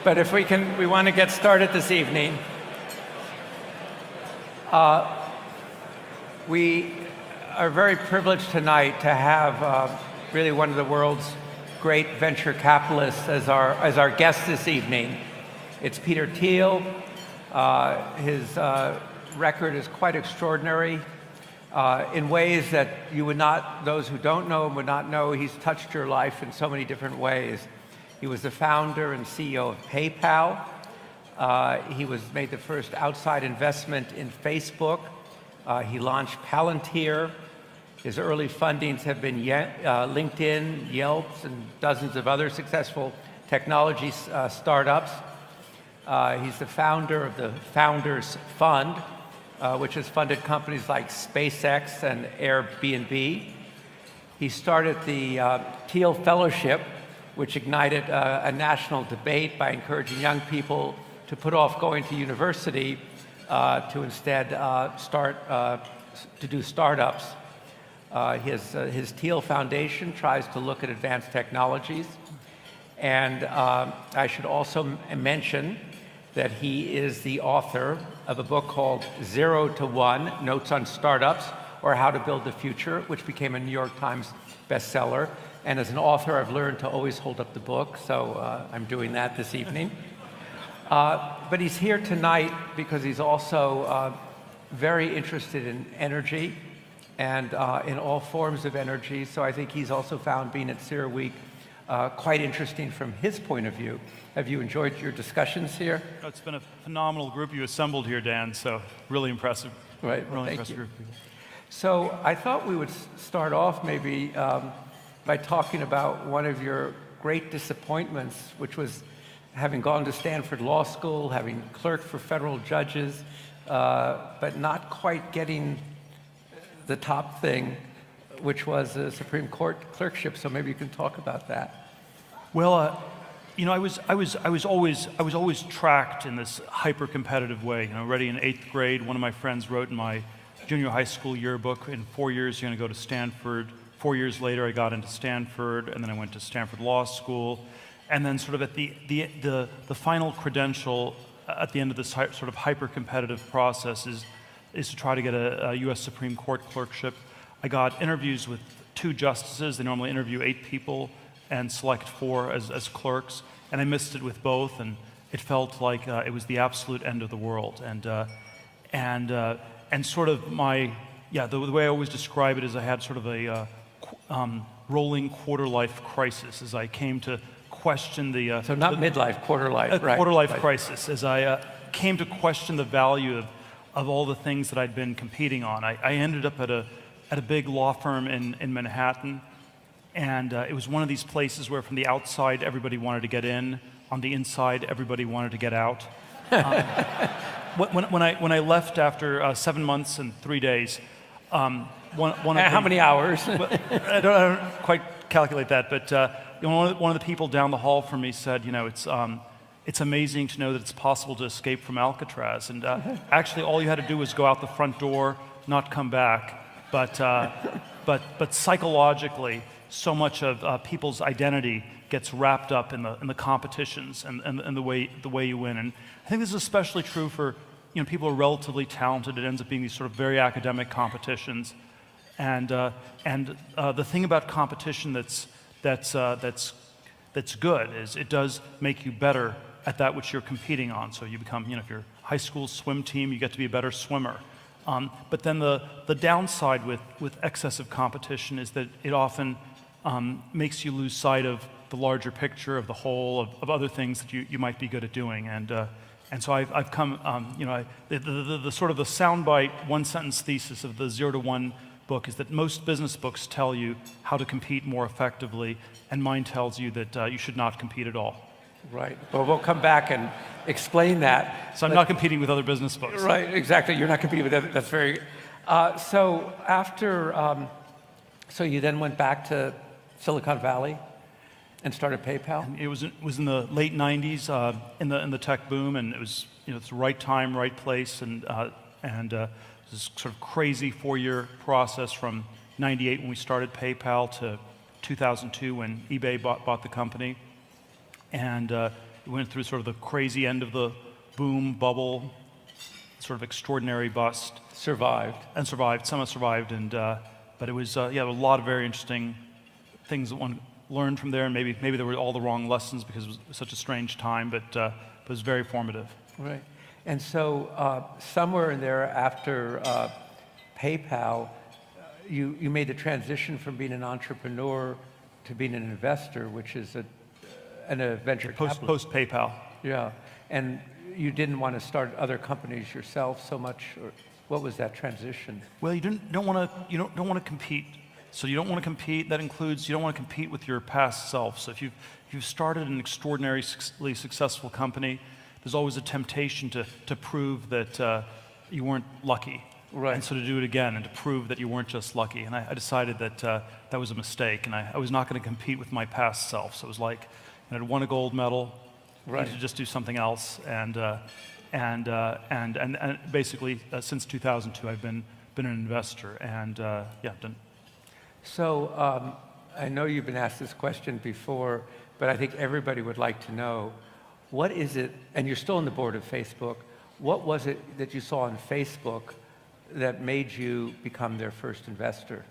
But if we can, we want to get started this evening. We are very privileged tonight to have really one of the world's great venture capitalists as our guest this evening. It's Peter Thiel. His record is quite extraordinary in ways that you would not, those who don't know him would not know. He's touched your life in so many different ways. He was the founder and CEO of PayPal. He made the first outside investment in Facebook. He launched Palantir. His early fundings have been LinkedIn, Yelp, and dozens of other successful technology startups. He's the founder of the Founders Fund, which has funded companies like SpaceX and Airbnb. He started the Thiel Fellowship, which ignited a national debate by encouraging young people to put off going to university to instead to do startups. His Thiel Foundation tries to look at advanced technologies. And I should also mention that he is the author of a book called 0 to 1, Notes on Startups, or How to Build the Future, which became a New York Times bestseller. And as an author, I've learned to always hold up the book, so I'm doing that this evening. But he's here tonight because he's also very interested in energy and in all forms of energy. So I think he's also found being at CERAWeek quite interesting from his point of view. Have you enjoyed your discussions here? It's been a phenomenal group you assembled here, Dan, so really impressive. Right, well, really impressive group of people. So I thought we would start off maybe by talking about one of your great disappointments, which was having gone to Stanford Law School, having clerked for federal judges, but not quite getting the top thing, which was a Supreme Court clerkship. So maybe you can talk about that. Well, you know, I was always tracked in this hyper-competitive way. You know, already in 8th grade, one of my friends wrote in my junior high school yearbook, in 4 years you're going to go to Stanford. 4 years later, I got into Stanford, and then I went to Stanford Law School. And then sort of at the final credential at the end of this sort of hyper-competitive process is to try to get a U.S. Supreme Court clerkship. I got interviews with 2 justices. They normally interview 8 people and select 4 as clerks. And I missed it with both, and it felt like it was the absolute end of the world. And sort of the way I always describe it is I had sort of a rolling quarter-life crisis as I came to question the... So not midlife, quarter-life, right. Quarter-life crisis, as I came to question the value of all the things that I'd been competing on. I ended up at a big law firm in Manhattan, and it was one of these places where from the outside everybody wanted to get in, on the inside everybody wanted to get out. When I left after 7 months and 3 days, one how many hours? I don't quite calculate that, but one of the people down the hall from me said, you know, it's amazing to know that it's possible to escape from Alcatraz, and actually all you had to do was go out the front door, not come back. But psychologically, so much of people's identity gets wrapped up in the competitions and the way you win. And I think this is especially true for people who are relatively talented. It ends up being these sort of very academic competitions. And the thing about competition that's good is it does make you better at that which you're competing on. So you become, if you're a high school swim team, you get to be a better swimmer. But then the downside with excessive competition is that it often makes you lose sight of the larger picture, of the whole, of other things that you might be good at doing. And so I've come, the sort of the soundbite, one-sentence thesis of the 0 to 1 book is that most business books tell you how to compete more effectively, and mine tells you that you should not compete at all. Right. Well, we'll come back and explain that. So I'm not competing with other business books. Right, exactly. You're not competing with that. That's very... So after... so you then went back to Silicon Valley and started PayPal? And it was in the late 90s, in the tech boom, and it was it's the right time, right place, and this sort of crazy 4-year process from 98 when we started PayPal to 2002 when eBay bought the company. And we went through sort of the crazy end of the boom bubble, sort of extraordinary bust. Survived. And survived. Some have survived, but it was a lot of very interesting things that one learned from there, and maybe there were all the wrong lessons because it was such a strange time, but it was very formative. Right. And so somewhere in there after PayPal, you made the transition from being an entrepreneur to being an investor, which is a venture capital. Post PayPal. Yeah. And you didn't want to start other companies yourself so much, or what was that transition? Well, you don't want to compete. So you don't want to compete. That includes you don't want to compete with your past self. So if you've started an extraordinarily successful company, there's always a temptation to prove that you weren't lucky. Right. And so to do it again and to prove that you weren't just lucky. And I decided that that was a mistake, and I was not going to compete with my past self. So it was like I'd won a gold medal. Right. I needed to just do something else. And basically since 2002, I've been an investor, and done. So I know you've been asked this question before, but I think everybody would like to know, what is it, and you're still on the board of Facebook, what was it that you saw on Facebook that made you become their first investor?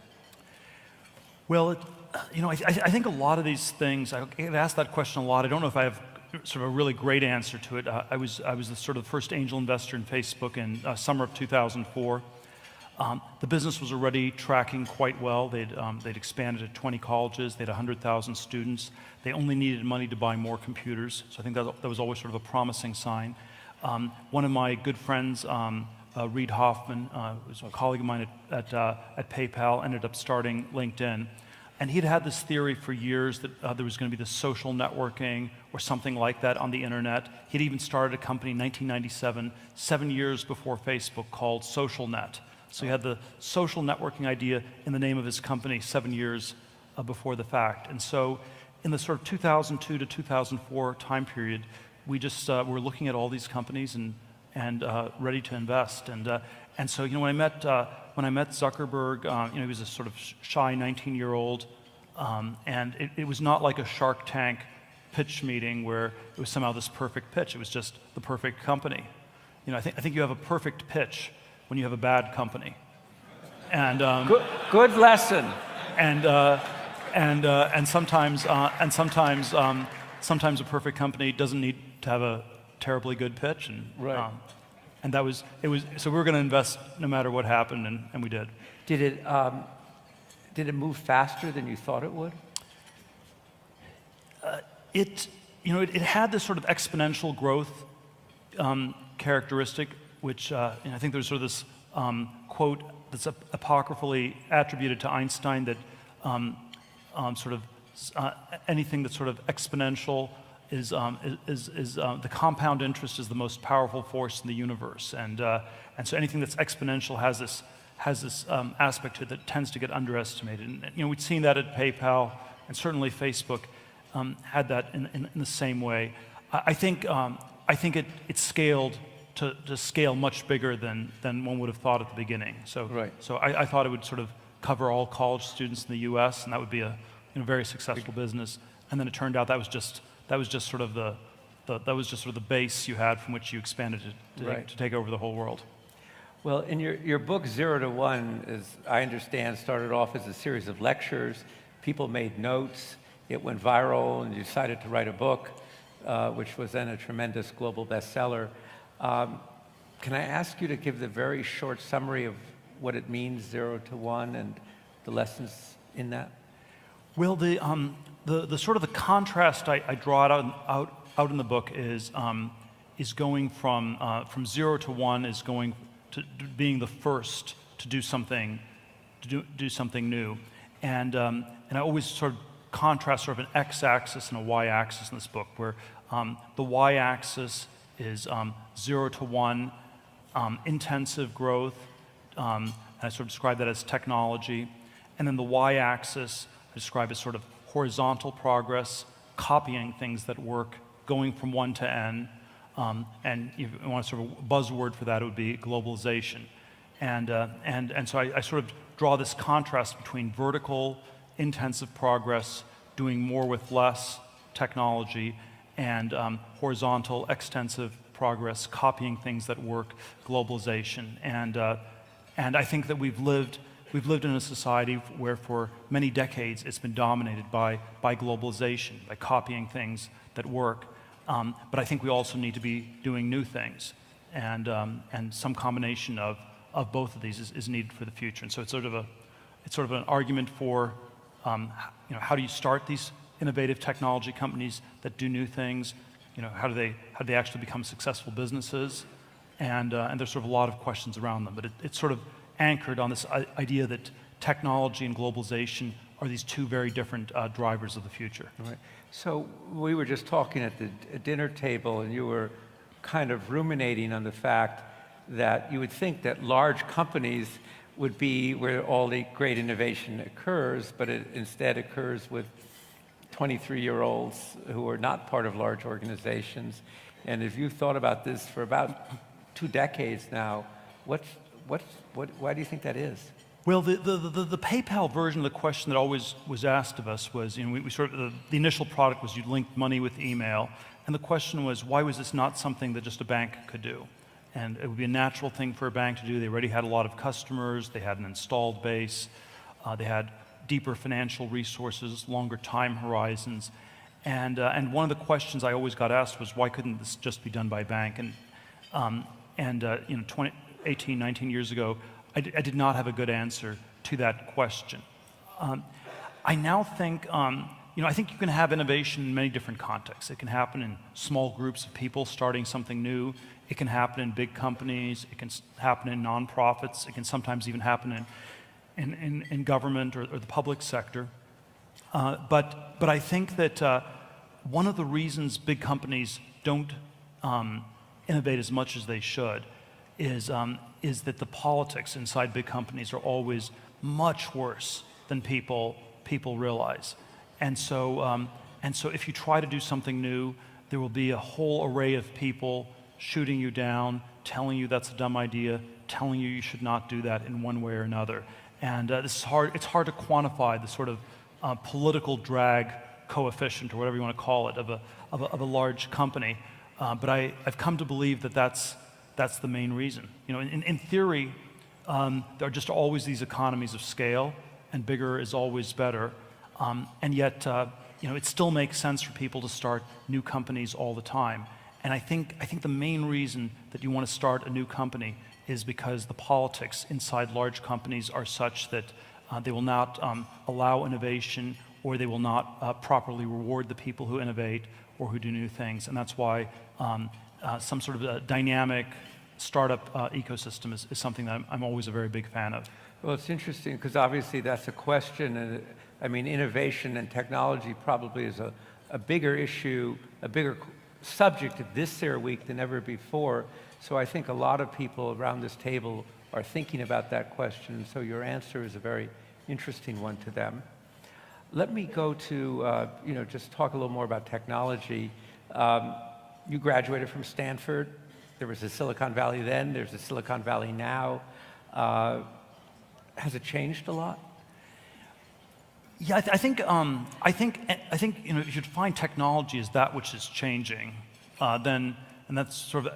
Well, I think a lot of these things, I get asked that question a lot. I don't know if I have sort of a really great answer to it. I was the sort of first angel investor in Facebook in summer of 2004. The business was already tracking quite well. They'd expanded to 20 colleges. They had 100,000 students. They only needed money to buy more computers. So I think that was always sort of a promising sign. One of my good friends, Reid Hoffman, was a colleague of mine at PayPal, ended up starting LinkedIn. And he'd had this theory for years that there was going to be this social networking or something like that on the internet. He'd even started a company in 1997, 7 years before Facebook, called SocialNet. So he had the social networking idea in the name of his company 7 years before the fact. And so in the sort of 2002 to 2004 time period, we just were looking at all these companies and ready to invest. And so when I met Zuckerberg, he was a sort of shy 19-year-old, and it was not like a Shark Tank pitch meeting where it was somehow this perfect pitch. It was just the perfect company. I think you have a perfect pitch when you have a bad company. And good lesson. And sometimes a perfect company doesn't need to have a terribly good pitch. And right. And so we were going to invest no matter what happened, and we did. Did it move faster than you thought it would? It had this sort of exponential growth characteristic, which I think there's sort of this quote that's apocryphally attributed to Einstein that anything that's sort of exponential is the compound interest is the most powerful force in the universe, and so anything that's exponential has this aspect to it that tends to get underestimated. And we'd seen that at PayPal, and certainly Facebook had that in the same way. I think it scaled to scale much bigger than one would have thought at the beginning. So right. So I thought it would sort of cover all college students in the U.S. and that would be a very successful business. And then it turned out that was just sort of the base you had from which you expanded to take over the whole world. Well, in your book, 0 to 1, as I understand, started off as a series of lectures. People made notes. It went viral, and you decided to write a book, which was then a tremendous global bestseller. Can I ask you to give the very short summary of what it means, 0 to 1, and the lessons in that? Well, the sort of the contrast I draw out in the book is going from 0 to 1 is going to being the first to do something new, and I always sort of contrast sort of an x-axis and a y-axis in this book, where the y-axis is 0 to 1, intensive growth, and I sort of describe that as technology, and then the y-axis I describe as sort of horizontal progress, copying things that work, going from 1 to n, and if you want a sort of buzzword for that, it would be globalization. And so I sort of draw this contrast between vertical, intensive progress, doing more with less technology, and horizontal, extensive progress, copying things that work, globalization. And I think that we've lived in a society where for many decades it's been dominated by globalization, by copying things that work. But I think we also need to be doing new things. And some combination of both of these is needed for the future. And so it's sort of an argument for how do you start these innovative technology companies that do new things? How do they actually become successful businesses? And there's sort of a lot of questions around them. But it's sort of anchored on this idea that technology and globalization are these two very different drivers of the future. Right. So we were just talking at the dinner table, and you were kind of ruminating on the fact that you would think that large companies would be where all the great innovation occurs, but it instead occurs with 23-year-olds who are not part of large organizations. And if you've thought about this for about 2 decades now, why do you think that is? Well, the PayPal version of the question that always was asked of us was, we sort of, the initial product was you linked money with email, and the question was, why was this not something that just a bank could do? And it would be a natural thing for a bank to do. They already had a lot of customers, they had an installed base, they had deeper financial resources, longer time horizons, and one of the questions I always got asked was, why couldn't this just be done by a bank? And 18, 19 years ago, I did not have a good answer to that question. I now think, I think you can have innovation in many different contexts. It can happen in small groups of people starting something new. It can happen in big companies. It can happen in nonprofits. It can sometimes even happen in government or the public sector. But I think that one of the reasons big companies don't innovate as much as they should is that the politics inside big companies are always much worse than people realize. And so if you try to do something new, there will be a whole array of people shooting you down, telling you that's a dumb idea, telling you you should not do that in one way or another. And this is hard. It's hard to quantify the sort of political drag coefficient, or whatever you want to call it, of a large company. But I've come to believe that that's the main reason. In theory, there are just always these economies of scale, and bigger is always better. And yet, it still makes sense for people to start new companies all the time. And I think the main reason that you want to start a new company is because the politics inside large companies are such that they will not allow innovation, or they will not properly reward the people who innovate or who do new things. And that's why some sort of a dynamic startup ecosystem is something that I'm always a very big fan of. Well, it's interesting because obviously that's a question, and I mean, innovation and technology probably is a bigger issue, a bigger subject of this week than ever before. So I think a lot of people around this table are thinking about that question, so your answer is a very interesting one to them. Let me go to, just talk a little more about technology. You graduated from Stanford. There was a Silicon Valley then, there's a Silicon Valley now. Has it changed a lot? Yeah, I think if you define technology as that which is changing, and that's sort of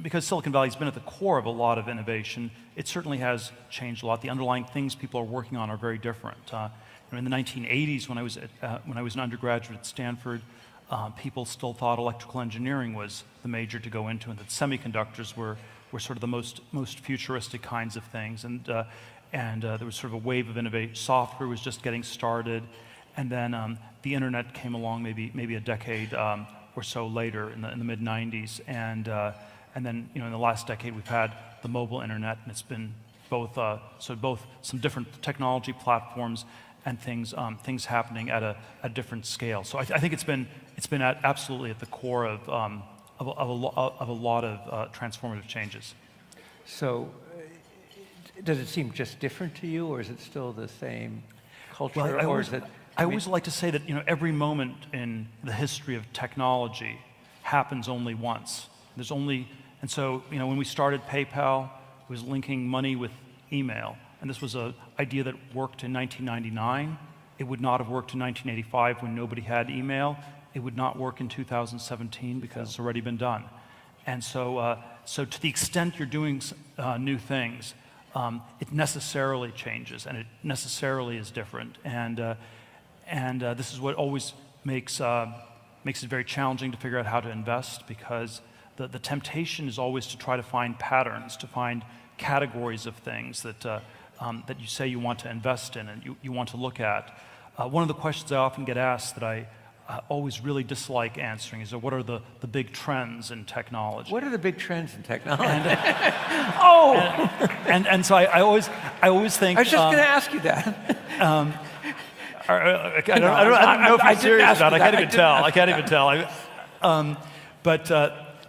because Silicon Valley's been at the core of a lot of innovation. It certainly has changed a lot. The underlying things people are working on are very different. In the 1980s, when I was an undergraduate at Stanford, people still thought electrical engineering was the major to go into, and that semiconductors were sort of the most futuristic kinds of things. And there was sort of a wave of innovation. Software was just getting started, and then the internet came along maybe a decade or so later in the mid 90s, and then in the last decade we've had the mobile internet, and it's been both some different technology platforms and things happening at a different scale. So I think it's been absolutely at the core of a lot of transformative changes. So does it seem just different to you, or is it still the same culture? Well, I always like to say that every moment in the history of technology happens only once. And so when we started PayPal, it was linking money with email, and this was an idea that worked in 1999. It would not have worked in 1985 when nobody had email. it would not work in 2017 because it's already been done. And so, so to the extent you're doing new things, it necessarily changes, and it necessarily is different. And this is what always makes it very challenging to figure out how to invest, because the temptation is always to try to find patterns, to find categories of things that that you say you want to invest in and you want to look at. One of the questions I often get asked that I always really dislike answering is, what are the big trends in technology? What are the big trends in technology? And so I always think... I was just going to ask you that. I don't know if you're serious about it. I can't even tell.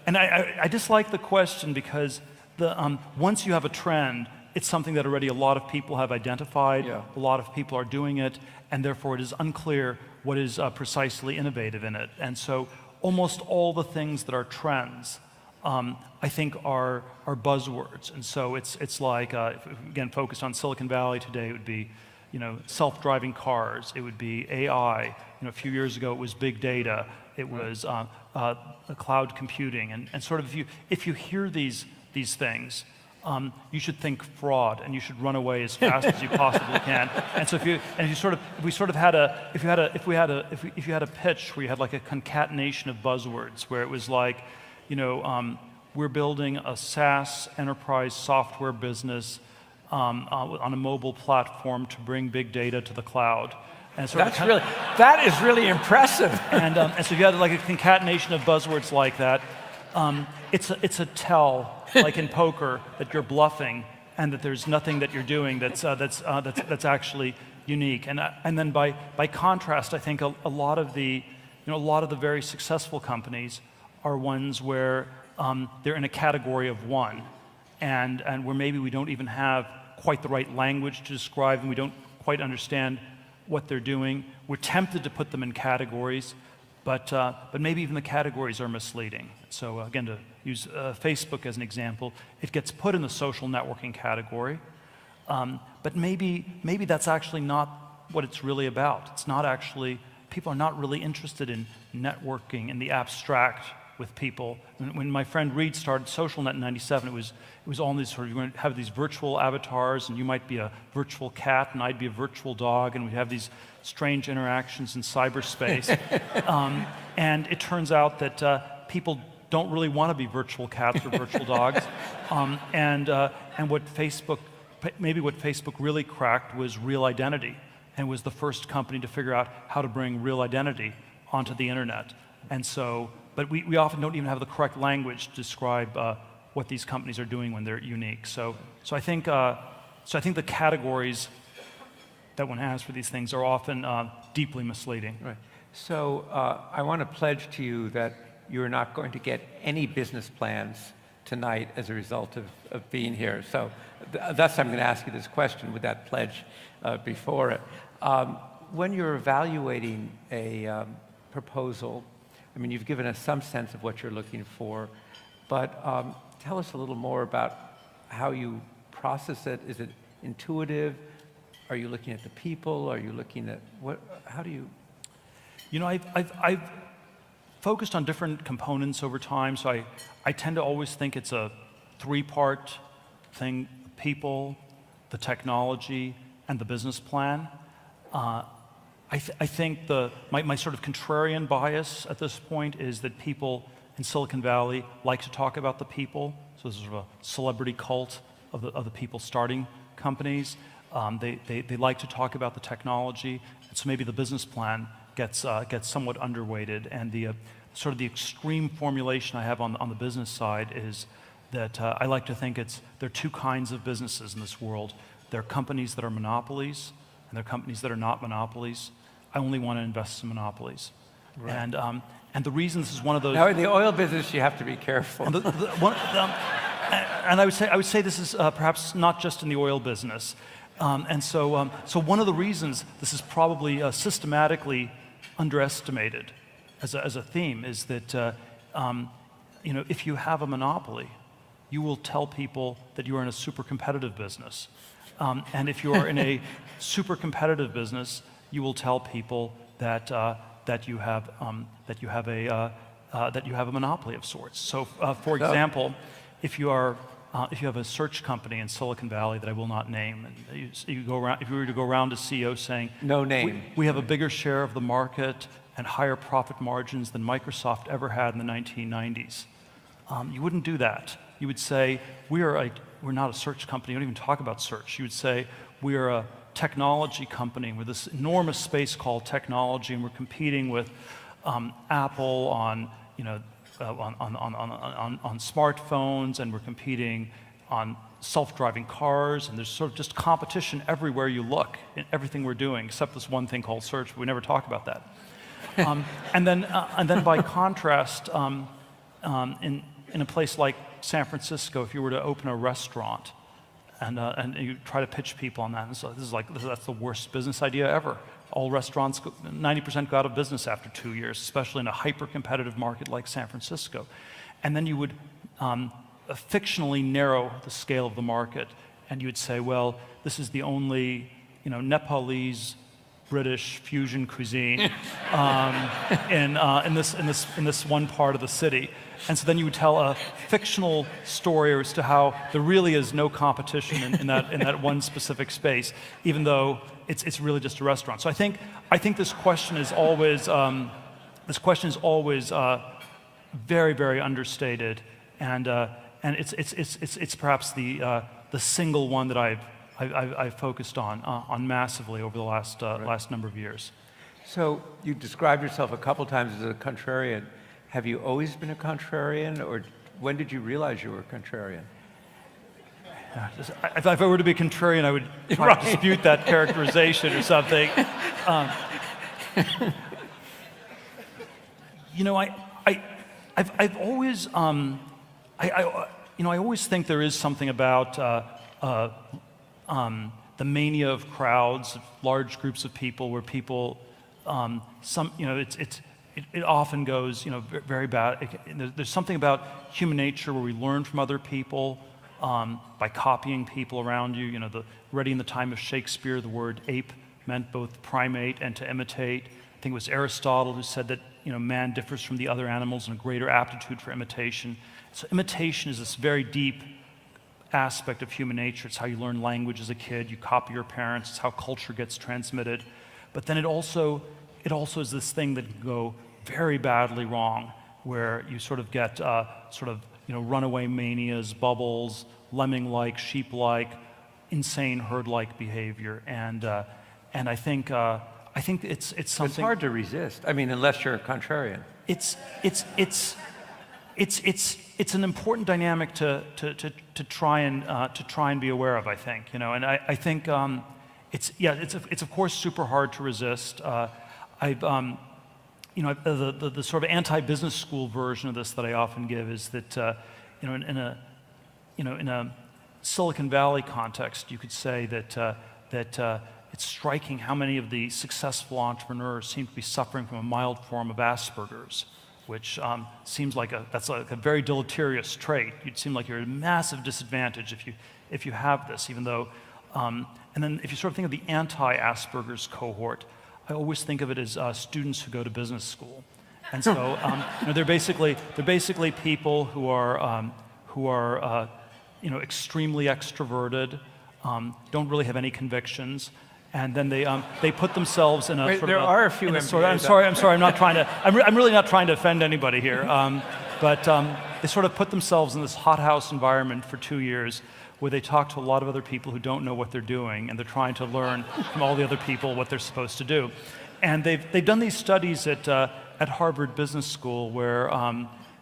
And I dislike the question because once you have a trend, it's something that already a lot of people have identified, a lot of people are doing it, and therefore it is unclear what is precisely innovative in it. And so almost all the things that are trends, I think are buzzwords. And so it's like, if we, again, focused on Silicon Valley today, it would be, self-driving cars, it would be AI. A few years ago it was big data, it was cloud computing, and sort of if you hear these things, you should think fraud, and you should run away as fast as you possibly can. And so if you had a pitch where you had like a concatenation of buzzwords, where it was like, we're building a SaaS enterprise software business on a mobile platform to bring big data to the cloud. And that is really impressive. And so if you had like a concatenation of buzzwords like that, it's a tell, like in poker, that you're bluffing and that there's nothing that you're doing that's actually unique. And then by contrast, I think a lot of the very successful companies are ones where they're in a category of one, and where maybe we don't even have quite the right language to describe them. We don't quite understand what they're doing. We're tempted to put them in categories, but maybe even the categories are misleading. So again, to use Facebook as an example, it gets put in the social networking category, but maybe that's actually not what it's really about. It's not actually, people are not really interested in networking in the abstract with people. When my friend Reed started SocialNet in '97, it was all these sort of, you're going to have these virtual avatars, and you might be a virtual cat, and I'd be a virtual dog, and we'd have these strange interactions in cyberspace. And it turns out that people don't really want to be virtual cats or virtual dogs. And what Facebook really cracked was real identity, and was the first company to figure out how to bring real identity onto the internet. And so, but we often don't even have the correct language to describe what these companies are doing when they're unique. So I think the categories that one has for these things are often deeply misleading. Right. So I want to pledge to you that you're not going to get any business plans tonight as a result of being here. So thus I'm going to ask you this question with that pledge before it. When you're evaluating a proposal, I mean, you've given us some sense of what you're looking for, but tell us a little more about how you process it. Is it intuitive? Are you looking at the people? Are you looking at what? How do you? I've focused on different components over time, so I tend to always think it's a three-part thing: people, the technology, and the business plan. I think my sort of contrarian bias at this point is that people in Silicon Valley like to talk about the people. So there's sort of a celebrity cult of the people starting companies. They like to talk about the technology, and so maybe the business plan gets somewhat underweighted. And the sort of the extreme formulation I have on the business side is that I like to think there are two kinds of businesses in this world. There are companies that are monopolies, and there are companies that are not monopolies. I only want to invest in monopolies. Right. And the reason this is one of those... Now, in the oil business, you have to be careful. And I would say this is perhaps not just in the oil business. So one of the reasons this is probably systematically underestimated as a theme is that if you have a monopoly, you will tell people that you are in a super competitive business. And if you are in a super competitive business, you will tell people that that you have a monopoly of sorts. So, for example, if you have a search company in Silicon Valley that I will not name, and you go around, if you were to go around to CEO saying, no name, we have a bigger share of the market and higher profit margins than Microsoft ever had in the 1990s, you wouldn't do that. You would say, we're not a search company. You don't even talk about search. You would say, we are a technology company with this enormous space called technology, and we're competing with Apple on smartphones, and we're competing on self-driving cars, and there's sort of just competition everywhere you look in everything we're doing, except this one thing called search, but we never talk about that. And then by contrast, in a place like San Francisco, if you were to open a restaurant and you try to pitch people on that, and so that's the worst business idea ever. All restaurants, 90% go out of business after 2 years, especially in a hyper-competitive market like San Francisco. And then you would fictionally narrow the scale of the market, and you would say, well, this is the only, Nepalese British fusion cuisine in this one part of the city. And so then you would tell a fictional story as to how there really is no competition in that one specific space, even though it's really just a restaurant. So I think this question is always very, very understated, and it's perhaps the single one that I've focused on massively over the last number of years. So you described yourself a couple times as a contrarian. Have you always been a contrarian, or when did you realize you were a contrarian? If I were to be contrarian, I would try to dispute that characterization or something. I've always, I always think there is something about the mania of crowds, large groups of people, where people, it often goes, very bad. There's something about human nature where we learn from other people by copying people around you. Already in the time of Shakespeare, the word ape meant both primate and to imitate. I think it was Aristotle who said that man differs from the other animals in a greater aptitude for imitation. So imitation is this very deep aspect of human nature. It's how you learn language as a kid. You copy your parents. It's how culture gets transmitted. But then it also is this thing that can go very badly wrong, where you sort of get runaway manias, bubbles, lemming-like, sheep-like, insane herd-like behavior, and I think it's something. It's hard to resist. I mean, unless you're a contrarian. It's an important dynamic to try and be aware of. I think, and I think it's of course super hard to resist. The sort of anti-business school version of this that I often give is that in a Silicon Valley context, you could say that it's striking how many of the successful entrepreneurs seem to be suffering from a mild form of Asperger's, which seems like that's a very deleterious trait. You'd seem like you're at a massive disadvantage if you have this, even though. And then if you sort of think of the anti-Asperger's cohort, I always think of it as students who go to business school, and so they're basically people who are extremely extroverted, don't really have any convictions, and then they put themselves in a Wait, sort there of are a few. I'm sorry. I'm not trying to. I'm really not trying to offend anybody here. But they sort of put themselves in this hothouse environment for 2 years, where they talk to a lot of other people who don't know what they're doing, and they're trying to learn from all the other people what they're supposed to do. And they've done these studies at Harvard Business School, where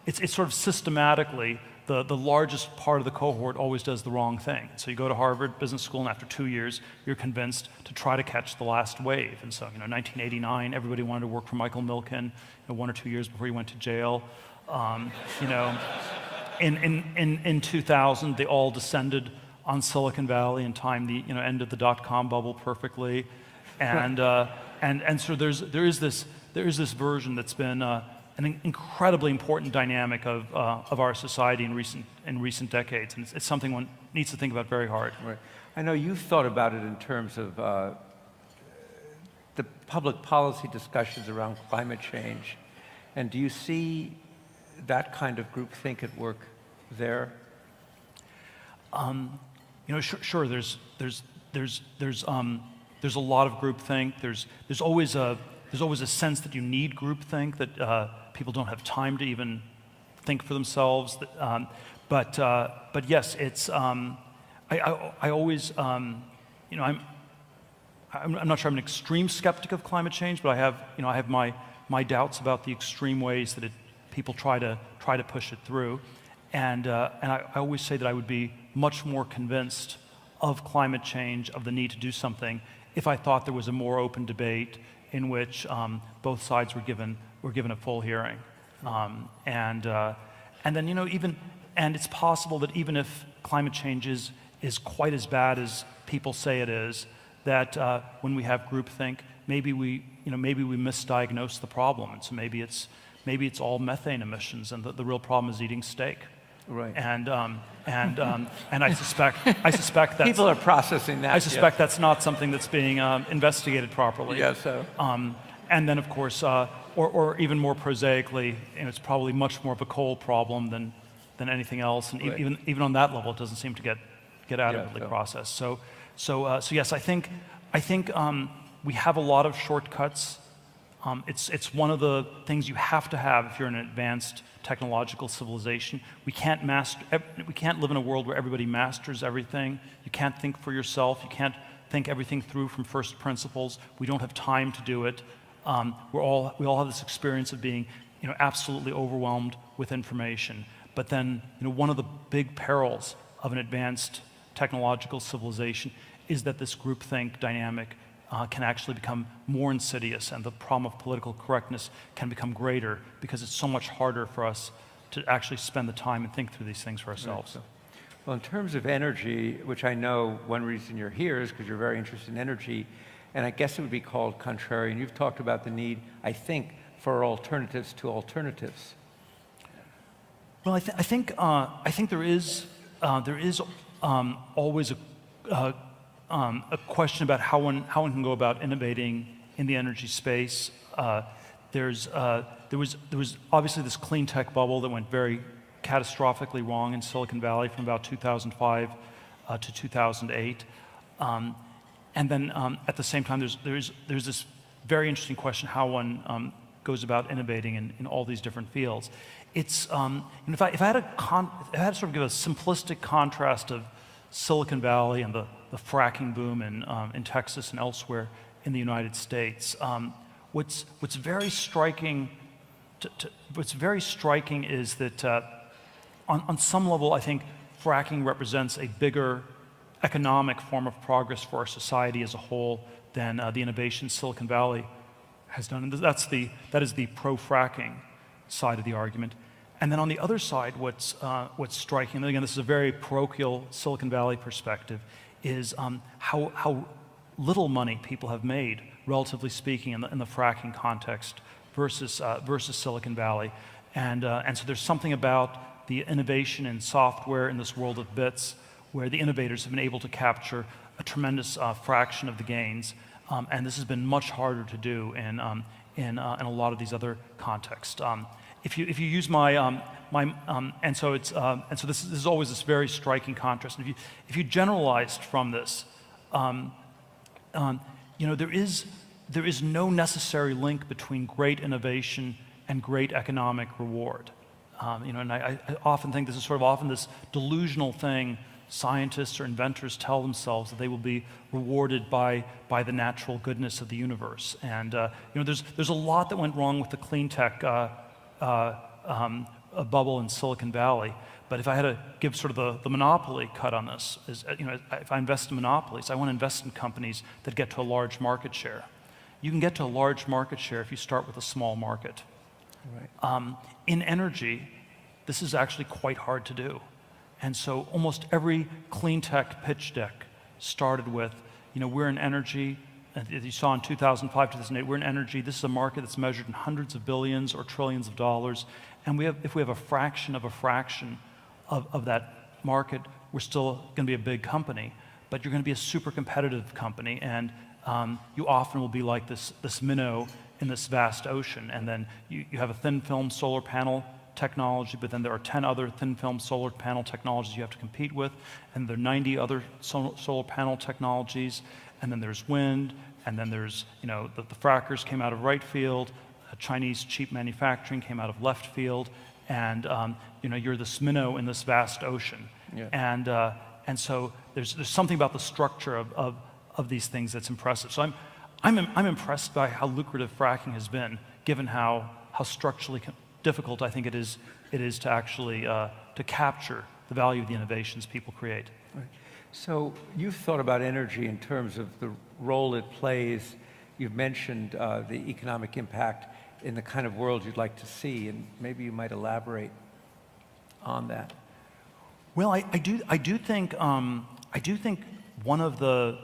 it's sort of systematically the largest part of the cohort always does the wrong thing. So you go to Harvard Business School, and after 2 years, you're convinced to try to catch the last wave. And so, 1989, everybody wanted to work for Michael Milken, 1 or 2 years before he went to jail. In 2000, they all descended on Silicon Valley and timed the end of the dot-com bubble perfectly, and so there is this version that's been an incredibly important dynamic of our society in recent decades, and it's something one needs to think about very hard. Right. I know you've thought about it in terms of the public policy discussions around climate change. And do you see that kind of groupthink at work there? Sure. There's a lot of groupthink. There's always a sense that you need groupthink, that people don't have time to even think for themselves. But yes, it's. I always, I'm not sure I'm an extreme skeptic of climate change, but I have my doubts about the extreme ways that people try to push it through, and I always say that I would be much more convinced of climate change, of the need to do something, if I thought there was a more open debate in which both sides were given a full hearing, and then and it's possible that even if climate change is quite as bad as people say it is, that when we have groupthink, maybe we misdiagnose the problem, and so maybe it's all methane emissions, and the real problem is eating steak. Right. And I suspect that people are processing that. I suspect that's not something that's being investigated properly. Yeah. So. And then, of course, or even more prosaically, it's probably much more of a coal problem than anything else. And right. even on that level, it doesn't seem to get adequately processed. So yes, I think we have a lot of shortcuts. It's one of the things you have to have if you're in an advanced technological civilization. We can't live in a world where everybody masters everything. You can't think for yourself. You can't think everything through from first principles. We don't have time to do it. We all have this experience of being, absolutely overwhelmed with information. But then, one of the big perils of an advanced technological civilization is that this groupthink dynamic can actually become more insidious, and the problem of political correctness can become greater because it's so much harder for us to actually spend the time and think through these things for ourselves. Right. Well, in terms of energy, which I know one reason you're here is because you're very interested in energy, and I guess it would be called contrarian. You've talked about the need, I think, for alternatives to alternatives. Well, I think there is always a question about how one can go about innovating in the energy space. There was obviously this clean tech bubble that went very catastrophically wrong in Silicon Valley from about 2005 to 2008, and then at the same time there's this very interesting question how one goes about innovating in all these different fields. It's if I had to sort of give a simplistic contrast of Silicon Valley and the fracking boom in Texas and elsewhere in the United States, what's very striking is that on some level, I think fracking represents a bigger economic form of progress for our society as a whole than the innovation Silicon Valley has done, and that is the pro-fracking side of the argument. And then on the other side, what's striking, and again, this is a very parochial Silicon Valley perspective, is how little money people have made, relatively speaking, in the fracking context versus Silicon Valley, and so there's something about the innovation in software in this world of bits, where the innovators have been able to capture a tremendous fraction of the gains, and this has been much harder to do in a lot of these other contexts. If you use and so this is always this very striking contrast. And if you generalized from this, there is no necessary link between great innovation and great economic reward. And I often think this is sort of often this delusional thing scientists or inventors tell themselves, that they will be rewarded by the natural goodness of the universe. And there's a lot that went wrong with the clean tech bubble in Silicon Valley. But if I had to give sort of the monopoly cut on this, if I invest in monopolies, I want to invest in companies that get to a large market share. You can get to a large market share if you start with a small market. Right. In energy, this is actually quite hard to do. And so almost every clean tech pitch deck started with, we're in energy, as you saw in 2005, 2008, we're in energy. This is a market that's measured in hundreds of billions or trillions of dollars. And if we have a fraction of that market, we're still going to be a big company. But you're going to be a super competitive company. And you often will be like this minnow in this vast ocean, and then you have a thin film solar panel technology, but then there are 10 other thin film solar panel technologies you have to compete with, and there are 90 other solar panel technologies, and then there's wind, and then there's, the frackers came out of right field, Chinese cheap manufacturing came out of left field, and you're this minnow in this vast ocean. Yeah. And so there's something about the structure of these things that's impressive. So I'm impressed by how lucrative fracking has been, given how structurally difficult I think it is to actually to capture the value of the innovations people create. Right. So you've thought about energy in terms of the role it plays. You've mentioned the economic impact in the kind of world you'd like to see, and maybe you might elaborate on that. Well, I do think one of the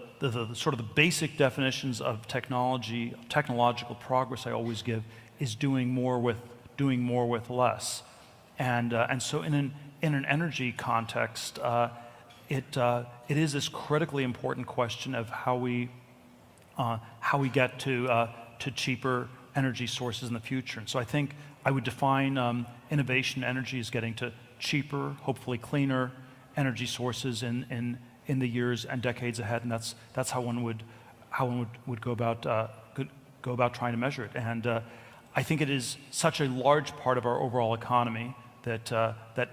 sort of the basic definitions of technological progress I always give is doing more with less, and so in an energy context, it is this critically important question of how we get to cheaper energy sources in the future. And so I think I would define innovation energy as getting to cheaper, hopefully cleaner energy sources in the years and decades ahead, and that's how one would go about trying to measure it. And I think it is such a large part of our overall economy that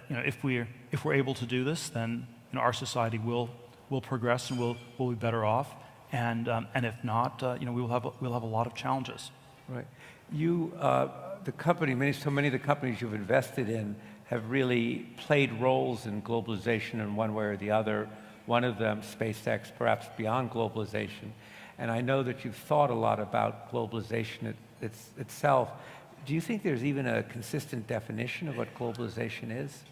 if we're able to do this, then our society will progress and we'll be better off. And if not, we'll have a lot of challenges. Right. You, the company, so many of the companies you've invested in have really played roles in globalization in one way or the other. One of them, SpaceX, perhaps beyond globalization. And I know that you've thought a lot about globalization itself. Do you think there's even a consistent definition of what globalization is?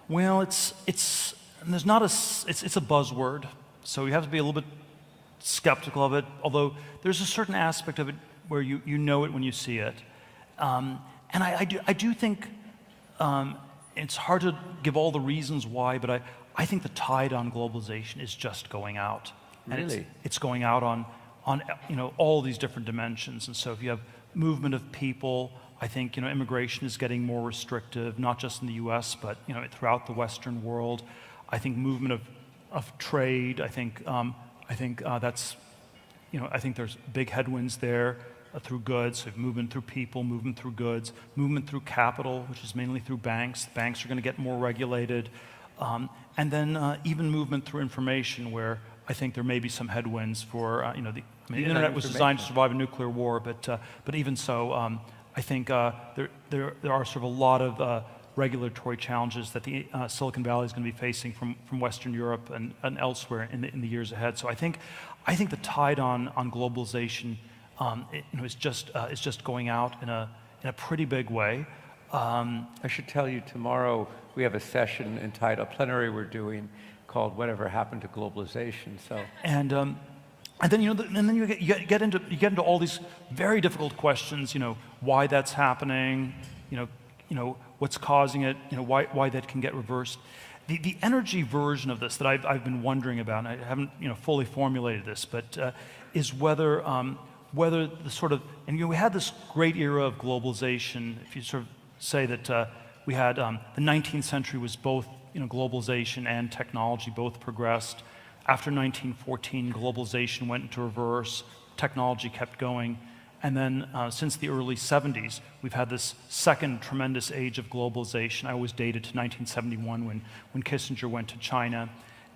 Well, it's a buzzword, so you have to be a little bit skeptical of it, although there's a certain aspect of it where you know it when you see it. And I do think it's hard to give all the reasons why, but I think the tide on globalization is just going out. Really? And it's going out on all these different dimensions. And so if you have movement of people, I think immigration is getting more restrictive, not just in the U.S., but throughout the Western world. I think movement of trade. I think that's I think there's big headwinds there through goods. So movement through people, movement through goods, movement through capital, which is mainly through banks. Banks are going to get more regulated, and then even movement through information, where I think there may be some headwinds for the internet was designed to survive a nuclear war, but even so, I think there are sort of a lot of regulatory challenges that the Silicon Valley is going to be facing from Western Europe and elsewhere in the years ahead. So I think the tide on globalization is just going out in a pretty big way. I should tell you, tomorrow we have a session entitled, a plenary we're doing, called "Whatever Happened to Globalization." So and then you get into all these very difficult questions. Why that's happening. What's causing it. Why that can get reversed. The energy version of this that I've been wondering about, and I haven't fully formulated this, but is whether the sort of, and we had this great era of globalization. If you sort of say that we had the 19th century was both globalization and technology both progressed. After 1914, globalization went into reverse, technology kept going, and then since the early 70s, we've had this second tremendous age of globalization. I always date it to 1971 when Kissinger went to China,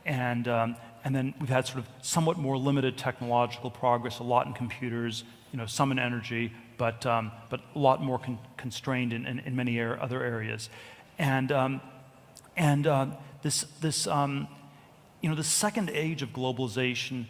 and then we've had sort of somewhat more limited technological progress, a lot in computers, some in energy, but a lot more constrained in many other areas, and this the second age of globalization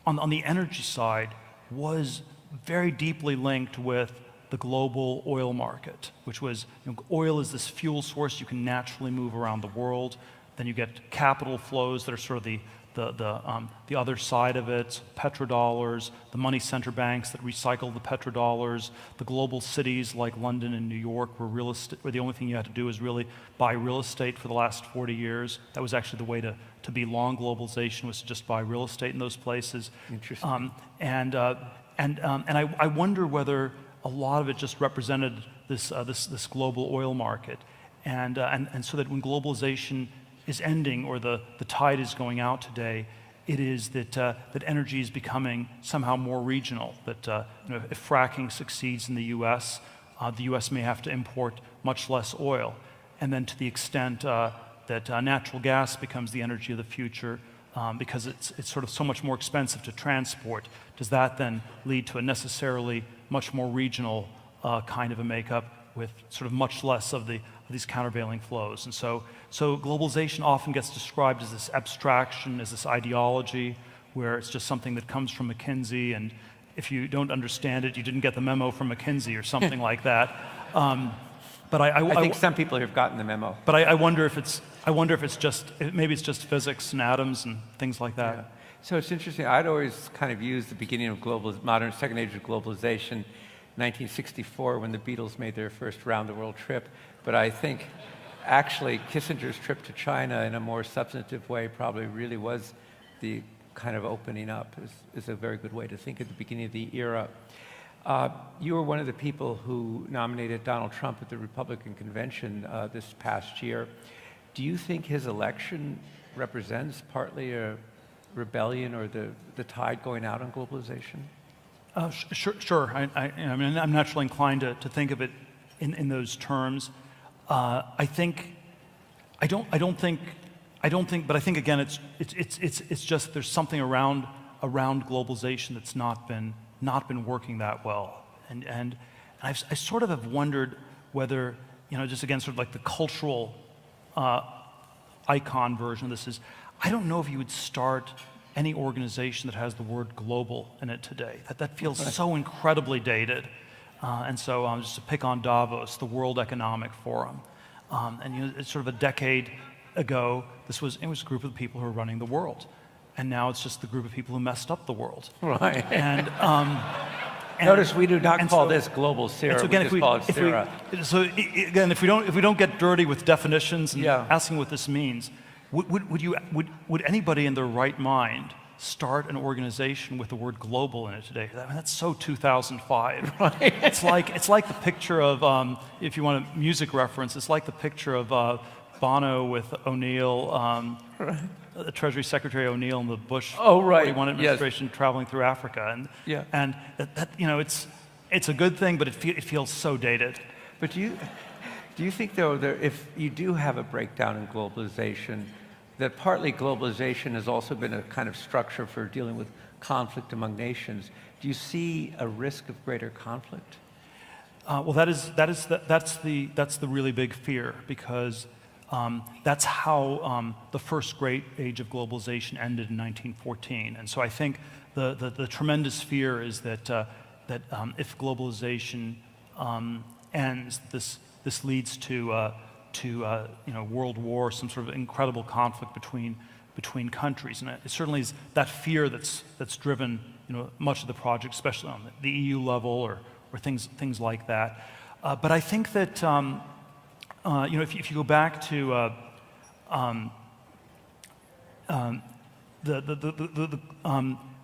on the energy side was very deeply linked with the global oil market, which was, oil is this fuel source you can naturally move around the world. Then you get capital flows that are sort of the the other side of it, petrodollars, the money center banks that recycle the petrodollars, the global cities like London and New York where the only thing you had to do is really buy real estate for the last 40 years. That was actually the way to be long globalization, was to just buy real estate in those places. Interesting. And I wonder whether a lot of it just represented this global oil market, and so that when globalization is ending, or the tide is going out today, it is that energy is becoming somehow more regional. That if fracking succeeds in the U.S., the U.S. may have to import much less oil, and then to the extent that natural gas becomes the energy of the future, because it's sort of so much more expensive to transport, does that then lead to a necessarily much more regional kind of a makeup with sort of much less of these countervailing flows? And so globalization often gets described as this abstraction, as this ideology, where it's just something that comes from McKinsey, and if you don't understand it, you didn't get the memo from McKinsey or something like that. But I think some people have gotten the memo. But I wonder if it's just, maybe it's just physics and atoms and things like that. Yeah. So it's interesting. I'd always kind of used the beginning of modern second age of globalization, 1964, when the Beatles made their first round-the-world trip. But I think actually Kissinger's trip to China in a more substantive way probably really was the kind of opening up, is a very good way to think at the beginning of the era. You were one of the people who nominated Donald Trump at the Republican convention this past year. Do you think his election represents partly a rebellion or the tide going out on globalization? Sure. I mean, I'm naturally inclined to think of it in those terms. But I think again, it's just there's something around globalization that's not been working that well, and I sort of have wondered whether, just again, sort of like the cultural icon version of this is, I don't know if you would start any organization that has the word global in it today. That feels so incredibly dated. And so just to pick on Davos, the World Economic Forum. And it's sort of a decade ago, it was a group of people who were running the world. And now it's just the group of people who messed up the world. Right. And notice we do not call this global Syria, so again, we just call it Syria. If we don't get dirty with definitions and asking what this means, would anybody in their right mind start an organization with the word global in it today? I mean, that's so 2005. Right. It's like the picture of, if you want a music reference, it's like the picture of Bono with O'Neill, Treasury Secretary O'Neill in the Bush 41 administration traveling through Africa, and it's a good thing, but it feels so dated. But do you think though that if you do have a breakdown in globalization, that partly globalization has also been a kind of structure for dealing with conflict among nations? Do you see a risk of greater conflict? Well, that's the really big fear, because that's how the first great age of globalization ended in 1914. And so I think the tremendous fear is that if globalization ends, this leads to world war, some sort of incredible conflict between countries, and it certainly is that fear that's driven much of the project, especially on the EU level or things like that. But I think that if you go back to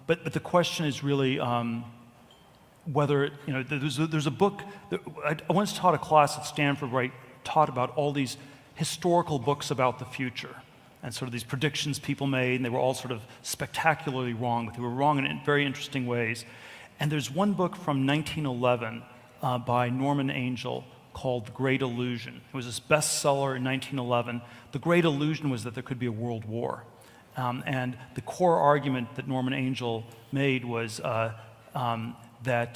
but the question is really whether there's a book that I once taught a class at Stanford where I taught about all these historical books about the future and sort of these predictions people made, and they were all sort of spectacularly wrong, but they were wrong in very interesting ways. And there's one book from 1911 by Norman Angell called The Great Illusion. It was this bestseller in 1911. The Great Illusion was that there could be a world war. And the core argument that Norman Angell made was that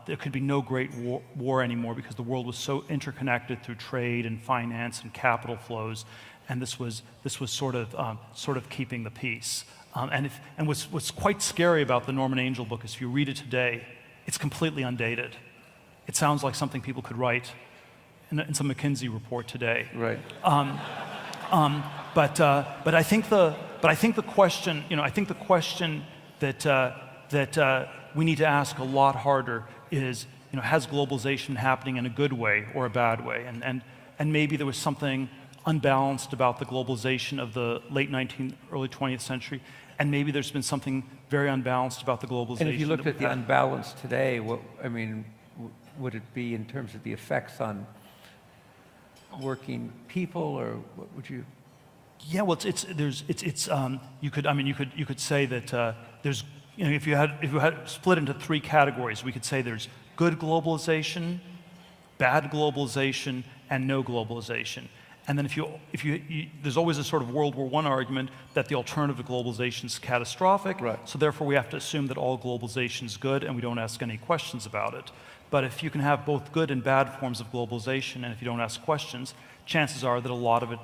there could be no great war anymore because the world was so interconnected through trade and finance and capital flows, and this was sort of keeping the peace. And what's quite scary about the Norman Angell book is if you read it today, it's completely undated. It sounds like something people could write in some McKinsey report today. Right. But I think the question, that we need to ask a lot harder is, has globalization happening in a good way or a bad way? And maybe there was something unbalanced about the globalization of the late 19th, early 20th century, and maybe there's been something very unbalanced about the globalization. And if you looked at the unbalance today, would it be in terms of the effects on working people, or what would you? Yeah, well, you could say that there's, if you had split into three categories, we could say there's good globalization, bad globalization, and no globalization. And then there's always a sort of World War I argument that the alternative to globalization is catastrophic. Right. So therefore, we have to assume that all globalization is good, and we don't ask any questions about it. But if you can have both good and bad forms of globalization, and if you don't ask questions, chances are that a lot of it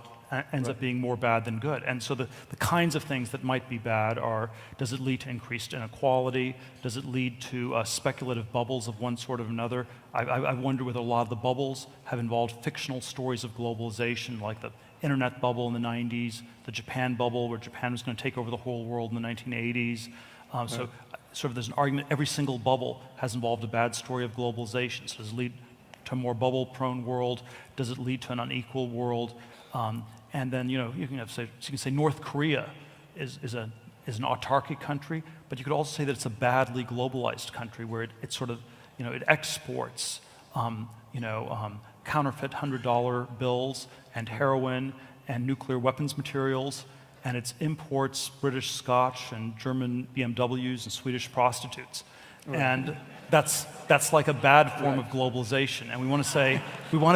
ends up being more bad than good. And so the kinds of things that might be bad are, does it lead to increased inequality? Does it lead to speculative bubbles of one sort or another? I wonder whether a lot of the bubbles have involved fictional stories of globalization, like the internet bubble in the 90s, the Japan bubble, where Japan was going to take over the whole world in the 1980s. So sort of there's an argument, every single bubble has involved a bad story of globalization. So does it lead to a more bubble-prone world? Does it lead to an unequal world? And then you can say North Korea is an autarkic country, but you could also say that it's a badly globalized country where it sort of, it exports counterfeit $100 bills and heroin and nuclear weapons materials, and it imports British Scotch and German BMWs and Swedish prostitutes. Right. And that's like a bad form of globalization, and we want to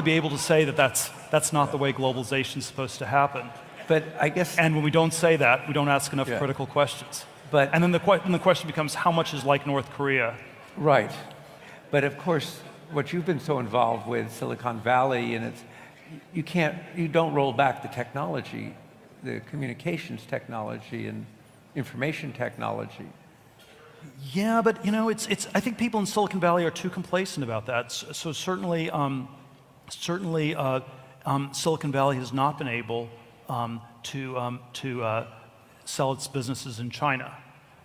be able to say that that's not the way globalization is supposed to happen. But I guess, and when we don't say that, we don't ask enough critical questions. And then the question becomes, how much is like North Korea? Right. But of course, what you've been so involved with, Silicon Valley, and you don't roll back the technology, the communications technology and information technology. Yeah, but I think people in Silicon Valley are too complacent about that. So certainly, Silicon Valley has not been able to sell its businesses in China,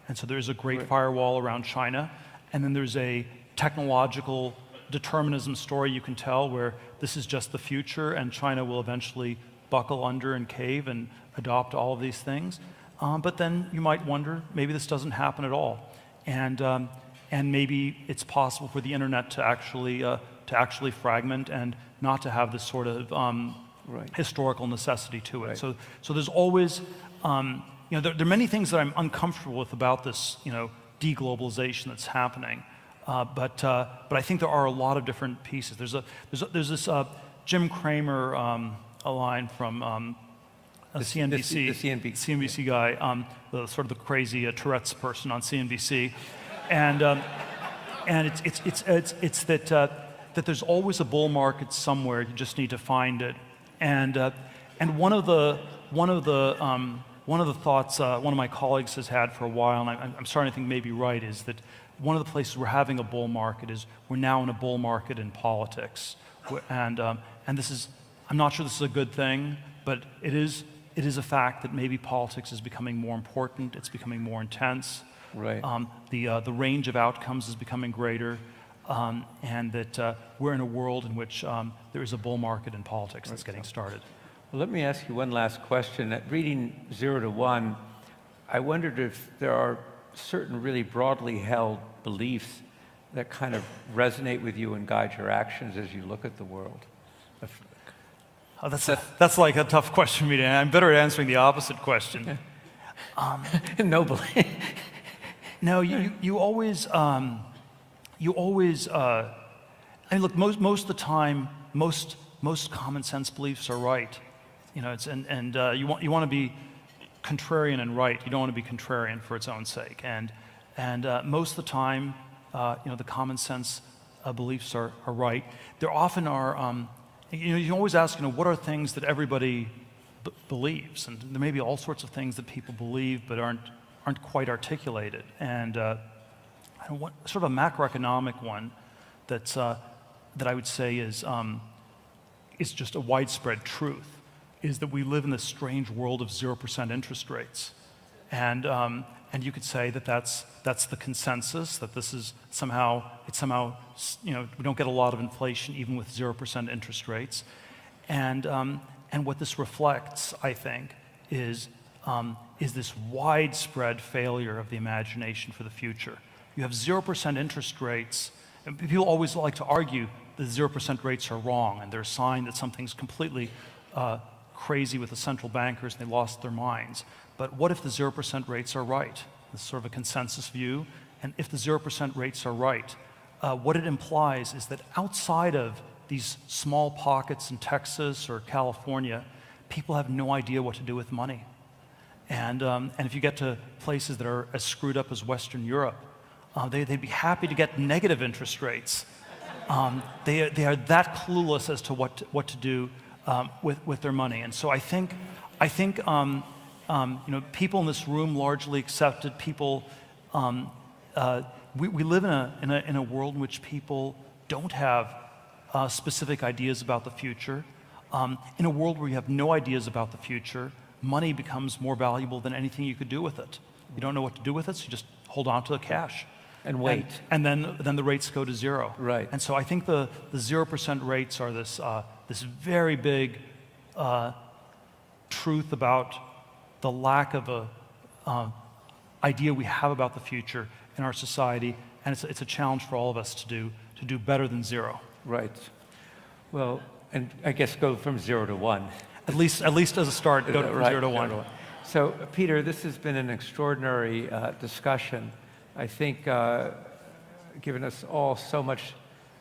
and so there's a great firewall around China, and then there's a technological determinism story you can tell where this is just the future, and China will eventually buckle under and cave and adopt all of these things. But then you might wonder, maybe this doesn't happen at all. And maybe it's possible for the internet to actually fragment and not to have this sort of historical necessity to it. Right. So there's always, there are many things that I'm uncomfortable with about this, deglobalization that's happening. But I think there are a lot of different pieces. There's this Jim Cramer a line from CNBC, the CNBC guy, the sort of the crazy Tourette's person on CNBC, and it's that there's always a bull market somewhere. You just need to find it, and one of the thoughts one of my colleagues has had for a while, and I'm starting to think maybe right, is that one of the places we're having a bull market is we're now in a bull market in politics, and this is, I'm not sure this is a good thing, but it is a fact that maybe politics is becoming more important, it's becoming more intense. Right. The range of outcomes is becoming greater, and that we're in a world in which there is a bull market in politics that's getting started. Well, let me ask you one last question. At reading 0 to 1, I wondered if there are certain really broadly held beliefs that kind of resonate with you and guide your actions as you look at the world. Oh, that's like a tough question for me to answer. I'm better at answering the opposite question. Nobly. No, you always. I mean, look, most of the time, most common sense beliefs are right. You want to be contrarian and right. You don't want to be contrarian for its own sake. And most of the time, the common sense beliefs are right. There often are. You always ask, what are things that everybody believes? And there may be all sorts of things that people believe but aren't quite articulated. And sort of a macroeconomic one that I would say is just a widespread truth is that we live in this strange world of 0% interest rates. And you could say that that's the consensus, that this is somehow, we don't get a lot of inflation even with 0% interest rates. And what this reflects, I think, is this widespread failure of the imagination for the future. You have 0% interest rates, and people always like to argue that 0% rates are wrong, and they're a sign that something's completely crazy with the central bankers and they lost their minds. But what if the 0% rates are right? This is sort of a consensus view. And if the 0% rates are right, what it implies is that outside of these small pockets in Texas or California, people have no idea what to do with money. And if you get to places that are as screwed up as Western Europe, they'd be happy to get negative interest rates. They are that clueless as to what to do with their money. And so I think people in this room largely accepted. People, we live in a world in which people don't have specific ideas about the future. In a world where you have no ideas about the future, money becomes more valuable than anything you could do with it. You don't know what to do with it, so you just hold on to the cash. And wait. And then the rates go to zero. Right. And so I think the 0% rates are this very big truth about the lack of a idea we have about the future in our society, and it's a challenge for all of us to do better than zero. Right. Well, and I guess go from 0 to 1. At least as a start, go from 0 to 1. So, Peter, this has been an extraordinary discussion. I think given us all so much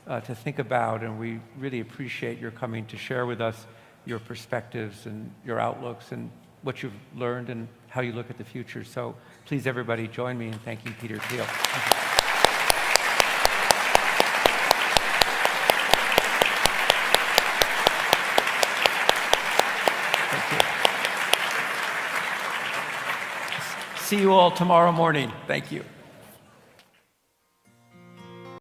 to think about, and we really appreciate your coming to share with us your perspectives and your outlooks and what you've learned and how you look at the future. So please, everybody, join me in thanking Peter Thiel. Thank you. See you all tomorrow morning. Thank you.